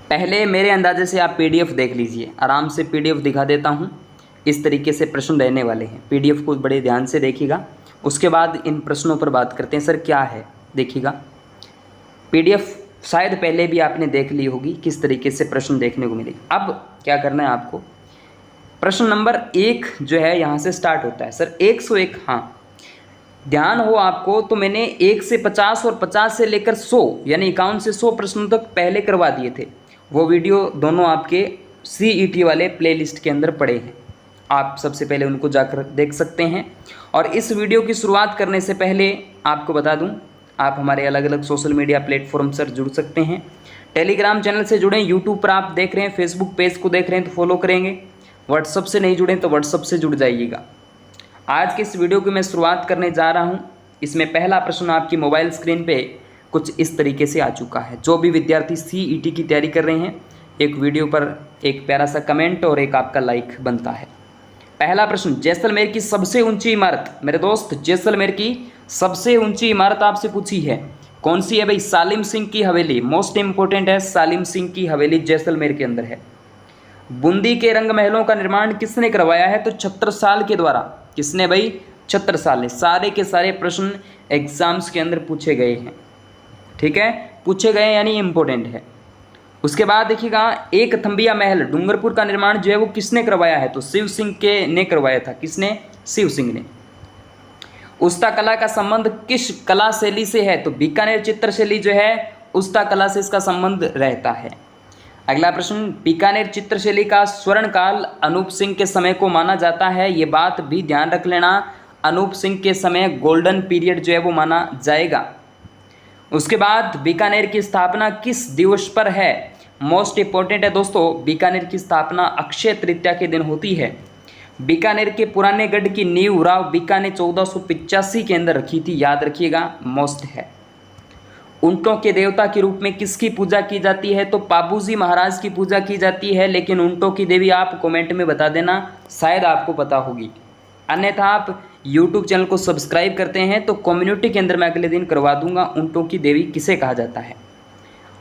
पहले मेरे अंदाजे से आप पीडीएफ देख लीजिए, आराम से पीडीएफ दिखा देता हूँ। इस तरीके से प्रश्न रहने वाले हैं, पीडीएफ को बड़े ध्यान से देखिएगा। उसके बाद इन प्रश्नों पर बात करते हैं। सर क्या है, देखिएगा पीडीएफ शायद पहले भी आपने देख ली होगी, किस तरीके से प्रश्न देखने को मिले। अब क्या करना है आपको, प्रश्न नंबर 1 जो है यहाँ से स्टार्ट होता है। सर 101, हाँ ध्यान हो आपको, तो मैंने 1 से 50 और 50 से लेकर 100 यानी 51 से 100 प्रश्नों तक पहले करवा दिए थे। वो वीडियो दोनों आपके CET वाले प्लेलिस्ट के अंदर पड़े हैं, आप सबसे पहले उनको जाकर देख सकते हैं। और इस वीडियो की शुरुआत करने से पहले आपको बता दूं, आप हमारे अलग अलग सोशल मीडिया प्लेटफॉर्म से जुड़ सकते हैं। टेलीग्राम चैनल से जुड़ें, यूट्यूब पर आप देख रहे हैं, फेसबुक पेज को देख रहे हैं तो फॉलो करेंगे, व्हाट्सअप से नहीं जुड़ें तो व्हाट्सअप से जुड़ जाइएगा। आज के इस वीडियो की मैं शुरुआत करने जा रहा हूँ। इसमें पहला प्रश्न आपकी मोबाइल स्क्रीन पे कुछ इस तरीके से आ चुका है। जो भी विद्यार्थी CET की तैयारी कर रहे हैं, एक वीडियो पर एक प्यारा सा कमेंट और एक आपका लाइक बनता है। पहला प्रश्न, जैसलमेर की सबसे ऊंची इमारत, मेरे दोस्त जैसलमेर की सबसे ऊंची इमारत आपसे पूछी है, कौन सी है भाई? सालिम सिंह की हवेली, मोस्ट इंपोर्टेंट है, सालिम सिंह की हवेली जैसलमेर के अंदर है। बूंदी के रंग महलों का निर्माण किसने करवाया है? तो छत्रसाल के द्वारा। किसने भाई? छत्रसाल ने। सारे के सारे प्रश्न एग्जाम्स के अंदर पूछे गए हैं, ठीक है, पूछे गए यानी इंपॉर्टेंट है। उसके बाद देखिएगा, एक थंबिया महल डूंगरपुर का निर्माण जो है वो किसने करवाया है? तो शिव सिंह के ने करवाया था। किसने? शिव सिंह ने। उस्ता कला का संबंध किस कला शैली से है? तो बीकानेर चित्रशैली जो है उस्ता कला से इसका संबंध रहता है। अगला प्रश्न, बीकानेर चित्रशैली का स्वर्ण काल अनूप सिंह के समय को माना जाता है। ये बात भी ध्यान रख लेना, अनूप सिंह के समय गोल्डन पीरियड जो है वो माना जाएगा। उसके बाद बीकानेर की स्थापना किस दिवस पर है? मोस्ट इंपॉर्टेंट है दोस्तों, बीकानेर की स्थापना अक्षय तृतीया के दिन होती है। बीकानेर के पुराने गढ़ की नींव राव बीका ने 1485 के अंदर रखी थी, याद रखिएगा, मोस्ट है। ऊंटों के देवता के रूप में किसकी पूजा की जाती है? तो पाबूजी महाराज की पूजा की जाती है। लेकिन ऊंटों की देवी आप कमेंट में बता देना, शायद आपको पता होगी, अन्यथा आप यूट्यूब चैनल को सब्सक्राइब करते हैं तो कम्युनिटी के अंदर मैं अगले दिन करवा दूंगा ऊंटों की देवी किसे कहा जाता है।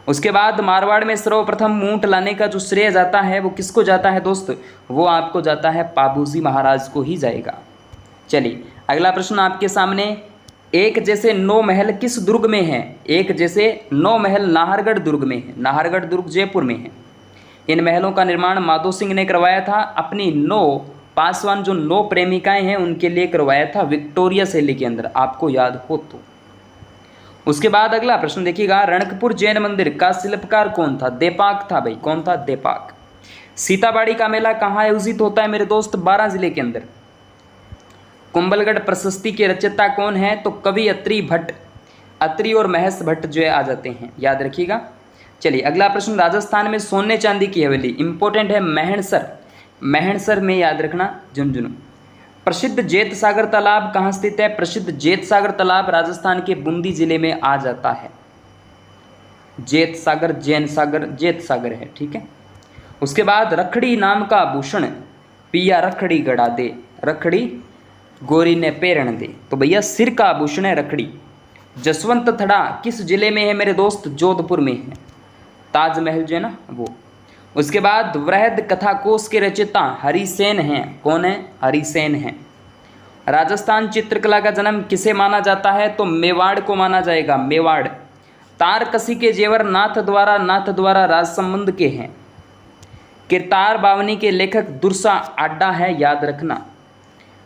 उसके बाद मारवाड़ में सर्वप्रथम ऊंट लाने का जो श्रेय जाता है वो किसको जाता है दोस्त? वो आपको जाता है पाबूजी महाराज को ही जाएगा। चलिए अगला प्रश्न आपके सामने, एक जैसे 9 महल किस दुर्ग में है? एक जैसे 9 महल नाहरगढ़ दुर्ग में है। नाहरगढ़ दुर्ग जयपुर में है। इन महलों का निर्माण माधो सिंह ने करवाया था, अपनी 9 पासवान जो 9 प्रेमिकाएं हैं उनके लिए करवाया था विक्टोरिया शैली के अंदर, आपको याद हो तो। उसके बाद अगला प्रश्न देखिएगा, रणकपुर जैन मंदिर का शिल्पकार कौन था? देपाक था भाई। कौन था? देपाक। सीताबाड़ी का मेला कहाँ आयोजित होता है मेरे दोस्त? 12 जिले के अंदर। कुंभलगढ़ प्रशस्ति के रचयिता कौन है? तो कवि अत्रि भट्ट। अत्रि और महेश भट्ट जो है आ जाते हैं, याद रखिएगा। चलिए अगला प्रश्न, राजस्थान में सोने चांदी की हवेली, इंपॉर्टेंट है, मेहणसर। मेहणसर में याद रखना, झुंझुनू। प्रसिद्ध जेत सागर तालाब कहाँ स्थित है? प्रसिद्ध जेत सागर तालाब राजस्थान के बूंदी जिले में आ जाता है। जेत सागर, जैन सागर, जेत सागर है, ठीक है। उसके बाद रखड़ी नाम का आभूषण पिया रखड़ी गड़ा दे, रखड़ी गोरी ने पेरण दे। तो भैया सिर का आभूषण है रखड़ी। जसवंत थड़ा किस जिले में है मेरे दोस्त? जोधपुर में है। ताजमहल जो है ना वो। उसके बाद वृहद कथाकोश के रचयिता हरिसेन हैं। कौन है? हरिसेन हैं। राजस्थान चित्रकला का जन्म किसे माना जाता है? तो मेवाड़ को माना जाएगा, मेवाड़। तारकसी के जेवर नाथ द्वारा राजसंबंध के हैं। किरतार बावनी के लेखक दुर्सा आड्डा है, याद रखना।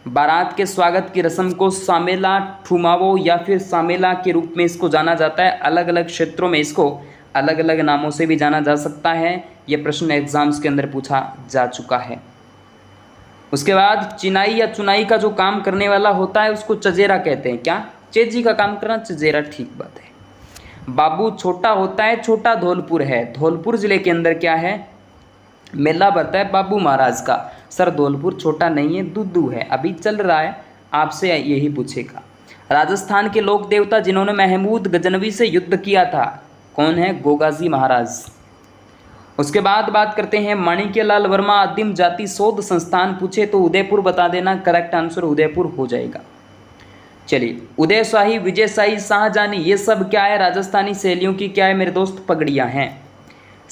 बारात के स्वागत की रस्म को सामेला ठुमावो या फिर सामेला के रूप में इसको जाना जाता है। अलग अलग क्षेत्रों में इसको अलग अलग नामों से भी जाना जा सकता है। यह प्रश्न एग्जाम्स के अंदर पूछा जा चुका है। उसके बाद चिनाई या चुनाई का जो काम करने वाला होता है उसको चजेरा कहते हैं। क्या? चेजी का काम करना, चजेरा, ठीक बात है। बाबू छोटा होता है, छोटा धौलपुर है। धौलपुर जिले के अंदर क्या है? मेला भरता है बाबू महाराज का। सर धौलपुर छोटा नहीं है, दुद्दू है, अभी चल रहा है, आपसे यही पूछेगा। राजस्थान के लोक देवता जिन्होंने महमूद गजनवी से युद्ध किया था, कौन है? गोगाजी महाराज। उसके बाद बात करते हैं माणिक्यलाल वर्मा आदिम जाति शोध संस्थान पूछे तो उदयपुर बता देना, करेक्ट आंसर उदयपुर हो जाएगा। चलिए उदय शाही, विजय शाही, शाहजहानी, ये सब क्या है? राजस्थानी शैलियों की क्या है मेरे दोस्त? पगड़ियाँ हैं।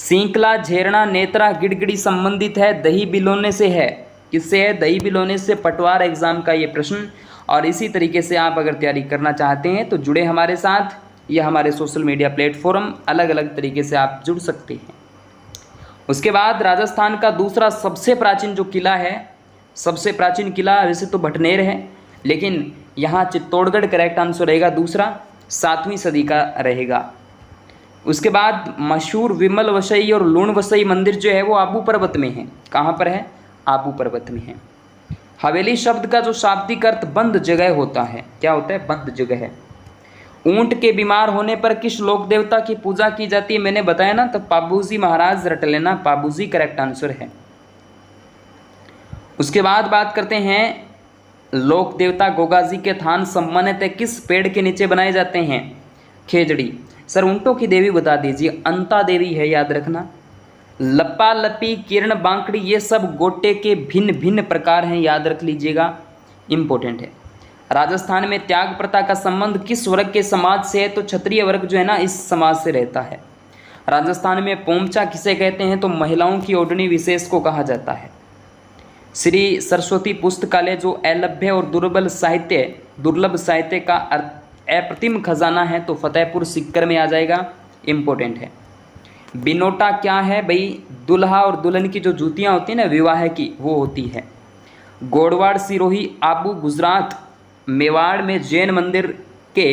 सींकला, झेरना, नेत्रा, गिड़गिड़ी संबंधित है दही बिलोने से है। किससे है? दही बिलोने से। पटवार एग्जाम का ये प्रश्न। और इसी तरीके से आप अगर तैयारी करना चाहते हैं तो जुड़े हमारे साथ, या हमारे सोशल मीडिया प्लेटफॉर्म अलग अलग तरीके से आप जुड़ सकते हैं। उसके बाद राजस्थान का दूसरा सबसे प्राचीन जो किला है, सबसे प्राचीन किला वैसे तो भटनेर है, लेकिन यहाँ चित्तौड़गढ़ करेक्ट आंसर रहेगा दूसरा, 7वीं सदी का रहेगा। उसके बाद मशहूर विमल वसई और लूण वसई मंदिर जो है वो आबू पर्वत में है। कहाँ पर है? आबू पर्वत में है। हवेली शब्द का जो शाब्दिक अर्थ बंद जगह होता है, क्या होता है? बंद जगह है। ऊंट के बीमार होने पर किस लोक देवता की पूजा की जाती है? मैंने बताया ना, तो पाबूजी महाराज रट लेना, पाबूजी करेक्ट आंसर है। उसके बाद बात करते हैं लोक देवता गोगाजी के थान सम्मानित किस पेड़ के नीचे बनाए जाते हैं? खेजड़ी। सर ऊंटों की देवी बता दीजिए। अंता देवी है, याद रखना। लप्पा लपी, किरण बांकड़ी, ये सब गोटे के भिन्न भिन्न प्रकार हैं, याद रख लीजिएगा, इंपॉर्टेंट है। राजस्थान में त्याग प्रथा का संबंध किस वर्ग के समाज से है? तो क्षत्रिय वर्ग जो है ना, इस समाज से रहता है। राजस्थान में पोमचा किसे कहते हैं? तो महिलाओं की ओढ़नी विशेष को कहा जाता है। श्री सरस्वती पुस्तकालय जो अलभ्य और दुर्लभ साहित्य का अप्रतिम खजाना है, तो फतेहपुर सीकर में आ जाएगा, इंपॉर्टेंट है। बिनोटा क्या है भाई? दुल्हा और दुल्हन की जो जूतियाँ होती हैं ना विवाह की, वो होती है। गोड़वाड़ सिरोही आबू गुजरात मेवाड़ में जैन मंदिर के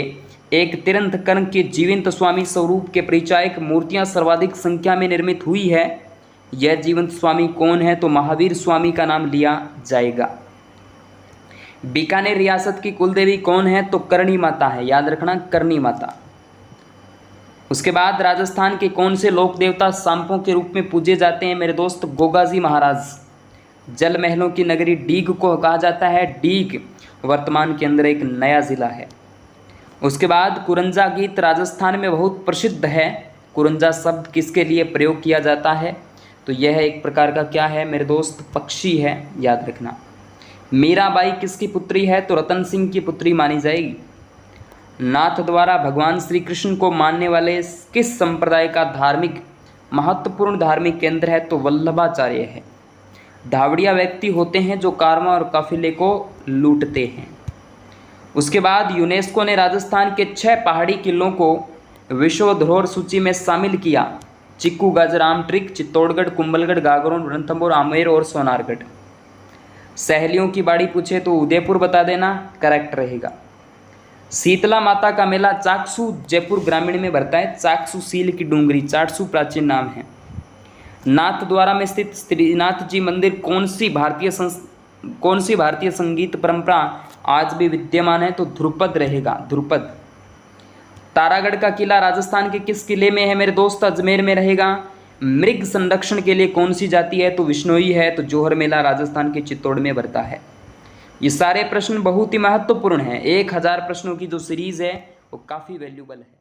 एक तीर्थंकर के जीवंत स्वामी स्वरूप के परिचायक मूर्तियां सर्वाधिक संख्या में निर्मित हुई है। यह जीवंत स्वामी कौन है? तो महावीर स्वामी का नाम लिया जाएगा। बीकानेर रियासत की कुलदेवी कौन है? तो करणी माता है, याद रखना, करणी माता। उसके बाद राजस्थान के कौन से लोक देवता सांपों के रूप में पूजे जाते हैं मेरे दोस्त? गोगाजी महाराज। जल महलों की नगरी डीग को कहा जाता है। डीग वर्तमान के अंदर एक नया जिला है। उसके बाद कुरंजा गीत राजस्थान में बहुत प्रसिद्ध है। कुरंजा शब्द किसके लिए प्रयोग किया जाता है? तो यह एक प्रकार का क्या है मेरे दोस्त? पक्षी है, याद रखना। मीराबाई किसकी पुत्री है? तो रतन सिंह की पुत्री मानी जाएगी। नाथ द्वारा भगवान श्री कृष्ण को मानने वाले किस संप्रदाय का धार्मिक महत्वपूर्ण धार्मिक केंद्र है? तो वल्लभाचार्य है। धावड़िया व्यक्ति होते हैं जो कारवां और काफिले को लूटते हैं। उसके बाद यूनेस्को ने राजस्थान के 6 पहाड़ी किलों को विश्व धरोहर सूची में शामिल किया। चिक्कू, गाजराम, ट्रिक, चित्तौड़गढ़, कुंभलगढ़, गागरोन, रणथंभौर, आमेर और सोनारगढ़। सहेलियों की बाड़ी पूछे तो उदयपुर बता देना, करेक्ट रहेगा। शीतला माता का मेला चाकसू जयपुर ग्रामीण में भरता है। चाकसू सील की डूंगरी, चाकसू प्राचीन नाम है। नाथ द्वारा में स्थित श्रीनाथ जी मंदिर कौन सी भारतीय संगीत परंपरा आज भी विद्यमान है? तो ध्रुपद रहेगा, ध्रुपद। तारागढ़ का किला राजस्थान के किस किले में है मेरे दोस्त? अजमेर में रहेगा। मृग संरक्षण के लिए कौन सी जाति है? तो विश्नोई है। तो जोहर मेला राजस्थान के चित्तौड़ में भरता है। ये सारे प्रश्न बहुत ही महत्वपूर्ण हैं। 1000 प्रश्नों की जो सीरीज है वो काफ़ी वैल्यूबल है।